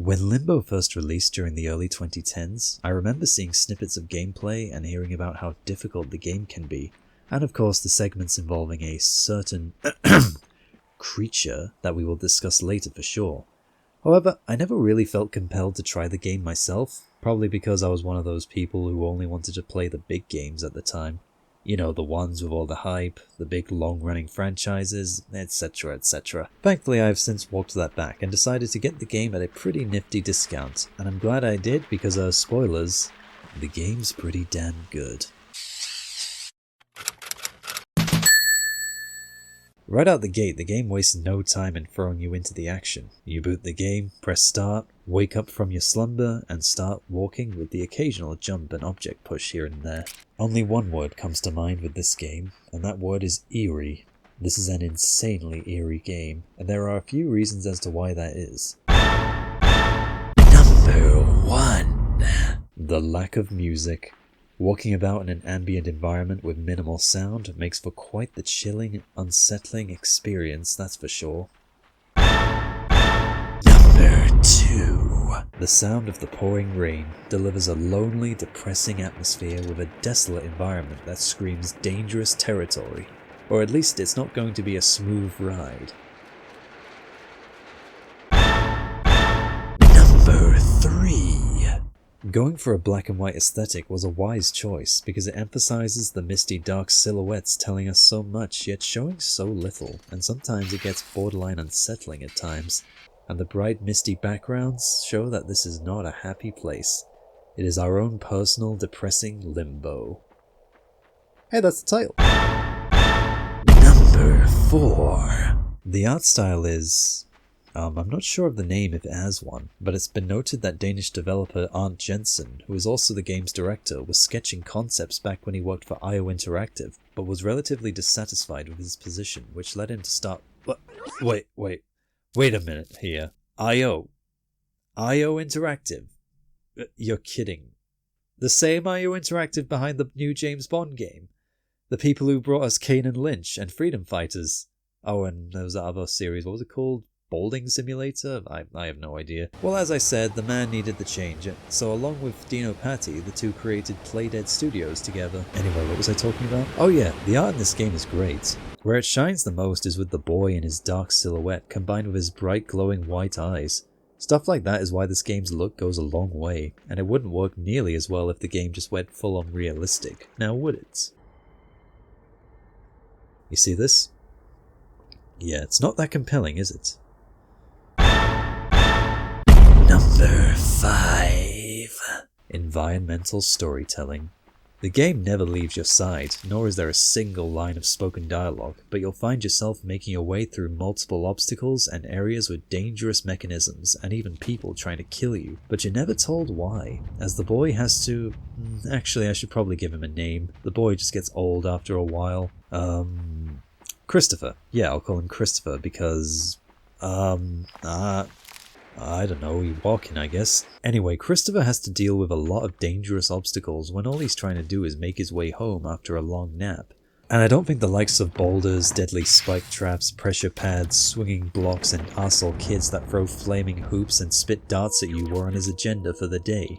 When Limbo first released during the early 2010s, I remember seeing snippets of gameplay and hearing about how difficult the game can be, and of course the segments involving a certain creature that we will discuss later for sure. However, I never really felt compelled to try the game myself, probably because I was one of those people who only wanted to play the big games at the time. You know, the ones with all the hype, the big long-running franchises, etc, etc. Thankfully, I have since walked that back and decided to get the game at a pretty nifty discount, and I'm glad I did because, spoilers, the game's pretty damn good. Right out the gate, the game wastes no time in throwing you into the action. You boot the game, press start, wake up from your slumber, and start walking with the occasional jump and object push here and there. Only one word comes to mind with this game, and that word is eerie. This is an insanely eerie game, and there are a few reasons as to why that is. Number 1. The lack of music. Walking about in an ambient environment with minimal sound makes for quite the chilling, unsettling experience, that's for sure. Number 2. The sound of the pouring rain delivers a lonely, depressing atmosphere with a desolate environment that screams dangerous territory, or at least it's not going to be a smooth ride. Number 3. Going for a black and white aesthetic was a wise choice because it emphasizes the misty dark silhouettes telling us so much yet showing so little, and sometimes it gets borderline unsettling at times, and the bright misty backgrounds show that this is not a happy place. It is our own personal depressing limbo. Hey, that's the title! Number 4. The art style is... I'm not sure of the name if it has one, but it's been noted that Danish developer Arndt Jensen, who is also the game's director, was sketching concepts back when he worked for IO Interactive, but was relatively dissatisfied with his position, which led him to start... Wait a minute here. IO Interactive? You're kidding. The same IO Interactive behind the new James Bond game? The people who brought us Kane and Lynch and Freedom Fighters? Oh, and there was that other series, what was it called? Balding Simulator? I have no idea. Well, as I said, the man needed the change, so along with Dino Patti, the two created Playdead Studios together. Anyway, what was I talking about? Oh yeah, the art in this game is great. Where it shines the most is with the boy and his dark silhouette combined with his bright glowing white eyes. Stuff like that is why this game's look goes a long way, and it wouldn't work nearly as well if the game just went full on realistic. Now would it? You see this? Yeah, it's not that compelling, is it? Number 5. Environmental storytelling. The game never leaves your side, nor is there a single line of spoken dialogue, but you'll find yourself making your way through multiple obstacles and areas with dangerous mechanisms and even people trying to kill you, but you're never told why, as the boy has to... Actually, I should probably give him a name. The boy just gets old after a while. Christopher. Yeah, I'll call him Christopher because... I don't know, you're walking, I guess. Anyway, Christopher has to deal with a lot of dangerous obstacles when all he's trying to do is make his way home after a long nap. And I don't think the likes of boulders, deadly spike traps, pressure pads, swinging blocks, and arsehole kids that throw flaming hoops and spit darts at you were on his agenda for the day.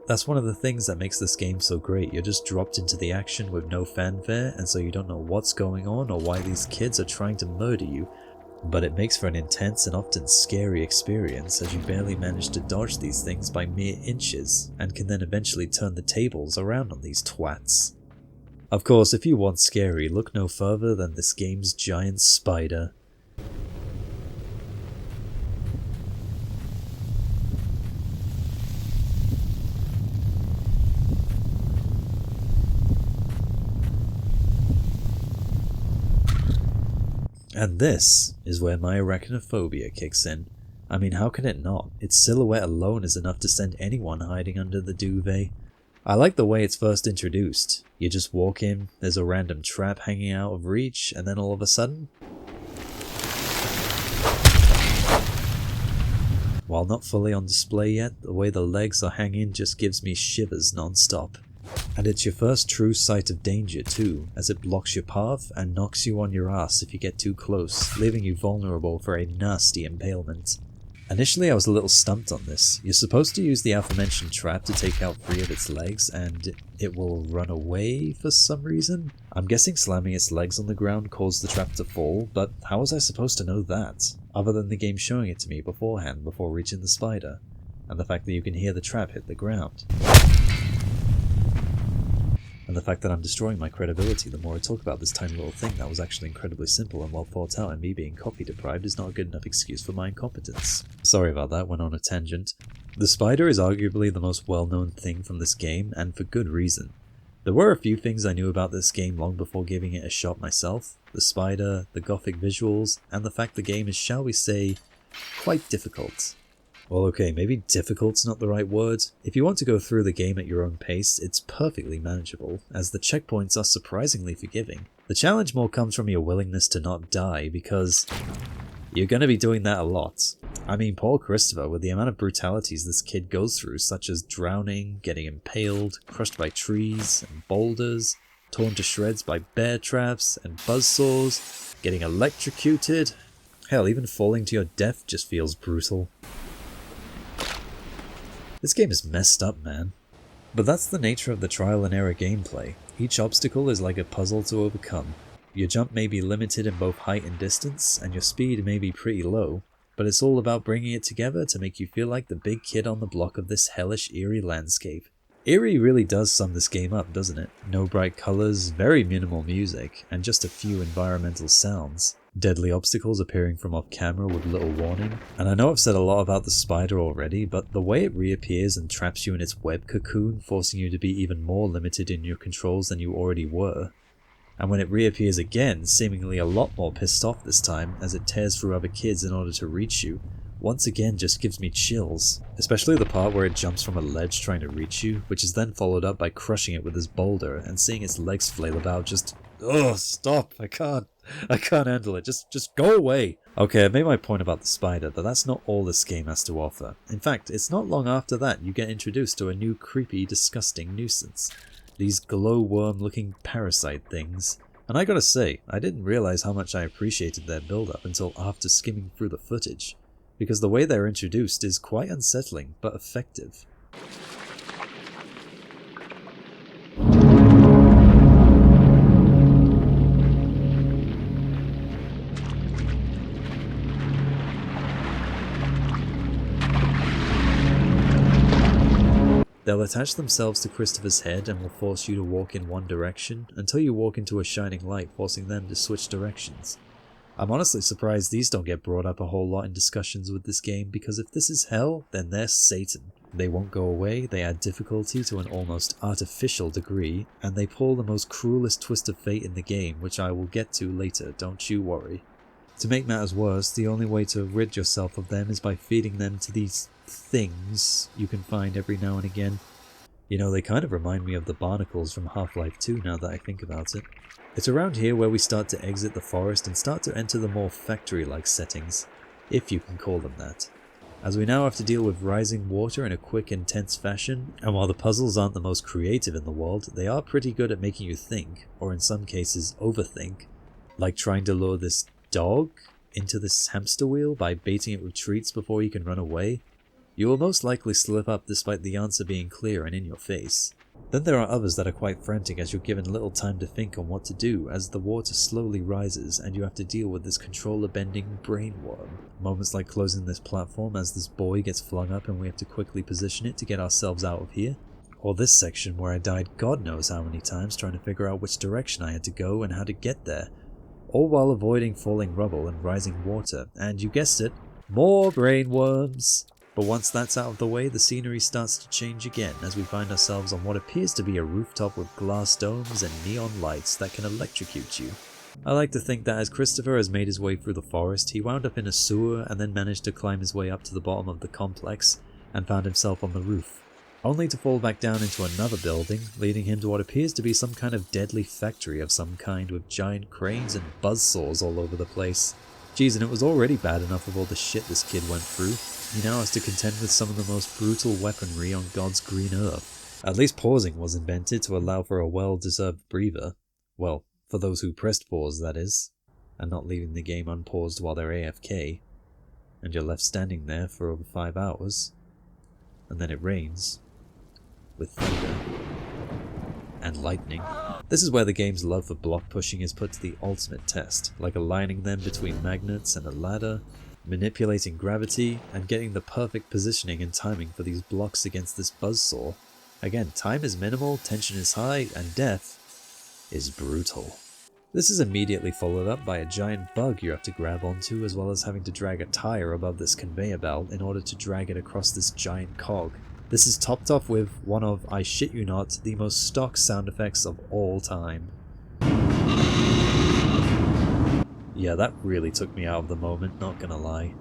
That's one of the things that makes this game so great. You're just dropped into the action with no fanfare, and so you don't know what's going on or why these kids are trying to murder you. But it makes for an intense and often scary experience as you barely manage to dodge these things by mere inches, and can then eventually turn the tables around on these twats. Of course, if you want scary, look no further than this game's giant spider. And this is where my arachnophobia kicks in. I mean, how can it not? Its silhouette alone is enough to send anyone hiding under the duvet. I like the way it's first introduced. You just walk in, there's a random trap hanging out of reach, and then all of a sudden... While not fully on display yet, the way the legs are hanging just gives me shivers non-stop. And it's your first true sight of danger too, as it blocks your path and knocks you on your ass if you get too close, leaving you vulnerable for a nasty impalement. Initially I was a little stumped on this. You're supposed to use the aforementioned trap to take out 3 of its legs and it will run away for some reason. I'm guessing slamming its legs on the ground caused the trap to fall, but how was I supposed to know that, other than the game showing it to me beforehand before reaching the spider, and the fact that you can hear the trap hit the ground. And the fact that I'm destroying my credibility the more I talk about this tiny little thing that was actually incredibly simple and well thought out, and me being copy deprived is not a good enough excuse for my incompetence. Sorry about that, went on a tangent. The spider is arguably the most well-known thing from this game, and for good reason. There were a few things I knew about this game long before giving it a shot myself. The spider, the Gothic visuals, and the fact the game is, shall we say, quite difficult. Well, okay, maybe difficult's not the right word. If you want to go through the game at your own pace, it's perfectly manageable, as the checkpoints are surprisingly forgiving. The challenge more comes from your willingness to not die, because you're gonna be doing that a lot. I mean, poor Christopher, with the amount of brutalities this kid goes through, such as drowning, getting impaled, crushed by trees and boulders, torn to shreds by bear traps and buzzsaws, getting electrocuted. Hell, even falling to your death just feels brutal. This game is messed up, man. But that's the nature of the trial and error gameplay. Each obstacle is like a puzzle to overcome. Your jump may be limited in both height and distance, and your speed may be pretty low, but it's all about bringing it together to make you feel like the big kid on the block of this hellish, eerie landscape. Eerie really does sum this game up, doesn't it? No bright colours, very minimal music, and just a few environmental sounds. Deadly obstacles appearing from off camera with little warning. And I know I've said a lot about the spider already, but the way it reappears and traps you in its web cocoon, forcing you to be even more limited in your controls than you already were. And when it reappears again, seemingly a lot more pissed off this time, as it tears through other kids in order to reach you, once again just gives me chills. Especially the part where it jumps from a ledge trying to reach you, which is then followed up by crushing it with this boulder and seeing its legs flail about just... Ugh, stop, I can't handle it, just go away. Okay, I made my point about the spider, but that's not all this game has to offer. In fact, it's not long after that you get introduced to a new creepy, disgusting nuisance. These glowworm looking parasite things. And I gotta say, I didn't realize how much I appreciated their build-up until after skimming through the footage, because the way they're introduced is quite unsettling, but effective. They'll attach themselves to Christopher's head and will force you to walk in one direction until you walk into a shining light, forcing them to switch directions. I'm honestly surprised these don't get brought up a whole lot in discussions with this game, because if this is hell, then they're Satan. They won't go away, they add difficulty to an almost artificial degree, and they pull the most cruelest twist of fate in the game, which I will get to later, don't you worry. To make matters worse, the only way to rid yourself of them is by feeding them to these things you can find every now and again. You know, they kind of remind me of the barnacles from Half-Life 2 now that I think about it. It's around here where we start to exit the forest and start to enter the more factory-like settings, if you can call them that. As we now have to deal with rising water in a quick, intense fashion, and while the puzzles aren't the most creative in the world, they are pretty good at making you think, or in some cases overthink, like trying to lure this dog into this hamster wheel by baiting it with treats before you can run away. You will most likely slip up despite the answer being clear and in your face. Then there are others that are quite frantic as you're given little time to think on what to do as the water slowly rises and you have to deal with this controller-bending brainworm. Moments like closing this platform as this boy gets flung up and we have to quickly position it to get ourselves out of here. Or this section where I died God knows how many times trying to figure out which direction I had to go and how to get there. All while avoiding falling rubble and rising water, and you guessed it, more brainworms! But once that's out of the way, the scenery starts to change again as we find ourselves on what appears to be a rooftop with glass domes and neon lights that can electrocute you. I like to think that as Christopher has made his way through the forest, he wound up in a sewer and then managed to climb his way up to the bottom of the complex and found himself on the roof, only to fall back down into another building, leading him to what appears to be some kind of deadly factory of some kind with giant cranes and buzzsaws all over the place. Geez, and it was already bad enough with all the shit this kid went through. He now has to contend with some of the most brutal weaponry on God's green earth. At least pausing was invented to allow for a well-deserved breather. Well, for those who pressed pause, that is, and not leaving the game unpaused while they're AFK. and you're left standing there for over 5 hours, and then it rains, with thunder and lightning. This is where the game's love for block pushing is put to the ultimate test, like aligning them between magnets and a ladder, manipulating gravity, and getting the perfect positioning and timing for these blocks against this buzzsaw. Again, time is minimal, tension is high, and death is brutal. This is immediately followed up by a giant bug you have to grab onto, as well as having to drag a tire above this conveyor belt in order to drag it across this giant cog. This is topped off with one of, I shit you not, the most stock sound effects of all time. Yeah, that really took me out of the moment, not gonna lie.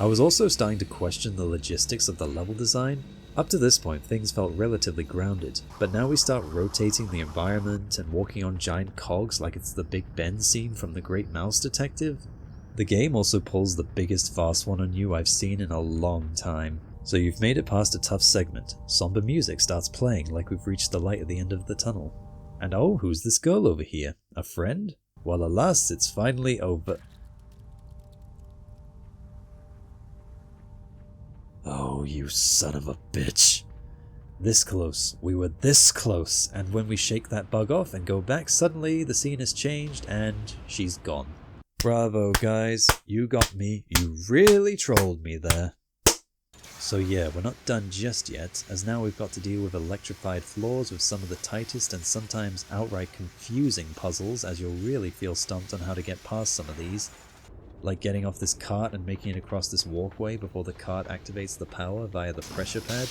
I was also starting to question the logistics of the level design. Up to this point, things felt relatively grounded, but now we start rotating the environment and walking on giant cogs like it's the Big Ben scene from The Great Mouse Detective. The game also pulls the biggest fast one on you I've seen in a long time. So you've made it past a tough segment, somber music starts playing like we've reached the light at the end of the tunnel. And oh, who's this girl over here? A friend? Well, alas, it's finally over. Oh, you son of a bitch. This close. We were this close, and when we shake that bug off and go back, suddenly the scene has changed and she's gone. Bravo, guys. You got me. You really trolled me there. So yeah, we're not done just yet, as now we've got to deal with electrified floors with some of the tightest and sometimes outright confusing puzzles, as you'll really feel stumped on how to get past some of these. Like getting off this cart and making it across this walkway before the cart activates the power via the pressure pad.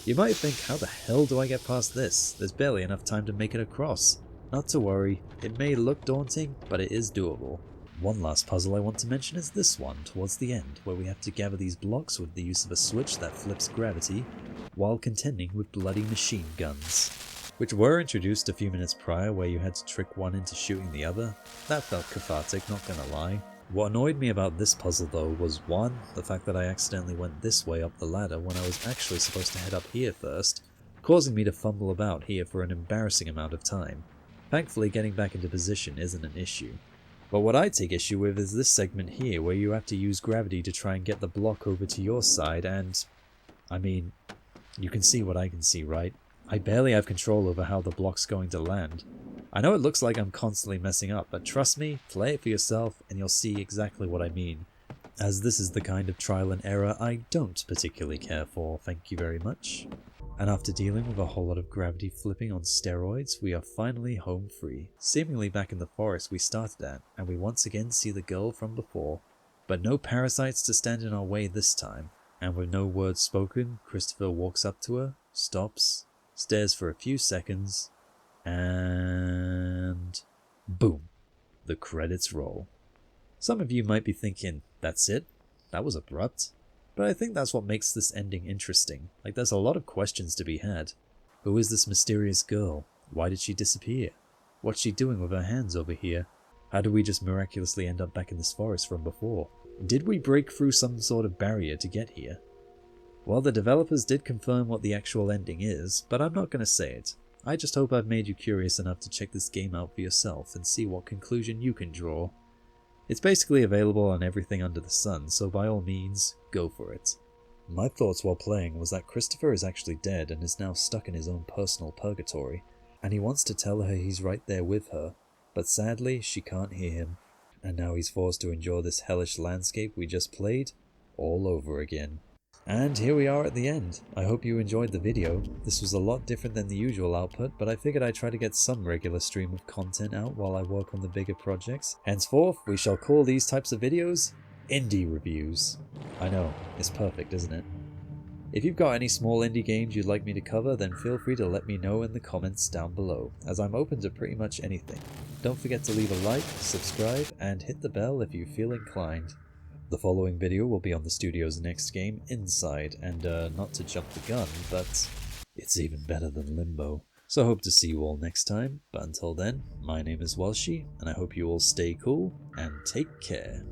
You might think, how the hell do I get past this? There's barely enough time to make it across. Not to worry, it may look daunting, but it is doable. One last puzzle I want to mention is this one, towards the end, where we have to gather these blocks with the use of a switch that flips gravity, while contending with bloody machine guns, which were introduced a few minutes prior where you had to trick one into shooting the other. That felt cathartic, not gonna lie. What annoyed me about this puzzle though was 1, the fact that I accidentally went this way up the ladder when I was actually supposed to head up here first, causing me to fumble about here for an embarrassing amount of time. Thankfully getting back into position isn't an issue. But what I take issue with is this segment here where you have to use gravity to try and get the block over to your side, and I mean, you can see what I can see, right? I barely have control over how the block's going to land. I know it looks like I'm constantly messing up, but trust me, play it for yourself and you'll see exactly what I mean, as this is the kind of trial and error I don't particularly care for, thank you very much. And after dealing with a whole lot of gravity flipping on steroids, we are finally home free, seemingly back in the forest we started at, and we once again see the girl from before. But no parasites to stand in our way this time, and with no words spoken, Christopher walks up to her, stops, stares for a few seconds, and boom, the credits roll. Some of you might be thinking, that's it? That was abrupt. But I think that's what makes this ending interesting. Like, there's a lot of questions to be had. Who is this mysterious girl? Why did she disappear? What's she doing with her hands over here? How did we just miraculously end up back in this forest from before? Did we break through some sort of barrier to get here? Well, the developers did confirm what the actual ending is, but I'm not going to say it. I just hope I've made you curious enough to check this game out for yourself and see what conclusion you can draw. It's basically available on everything under the sun, so by all means, go for it. My thoughts while playing was that Christopher is actually dead and is now stuck in his own personal purgatory, and he wants to tell her he's right there with her, but sadly she can't hear him, and now he's forced to endure this hellish landscape we just played all over again. And here we are at the end. I hope you enjoyed the video. This was a lot different than the usual output, but I figured I'd try to get some regular stream of content out while I work on the bigger projects. Henceforth, we shall call these types of videos indie reviews. I know, it's perfect, isn't it? If you've got any small indie games you'd like me to cover, then feel free to let me know in the comments down below, as I'm open to pretty much anything. Don't forget to leave a like, subscribe, and hit the bell if you feel inclined. The following video will be on the studio's next game, Inside, and not to jump the gun, but it's even better than Limbo. So I hope to see you all next time, but until then, my name is Walshy, and I hope you all stay cool and take care.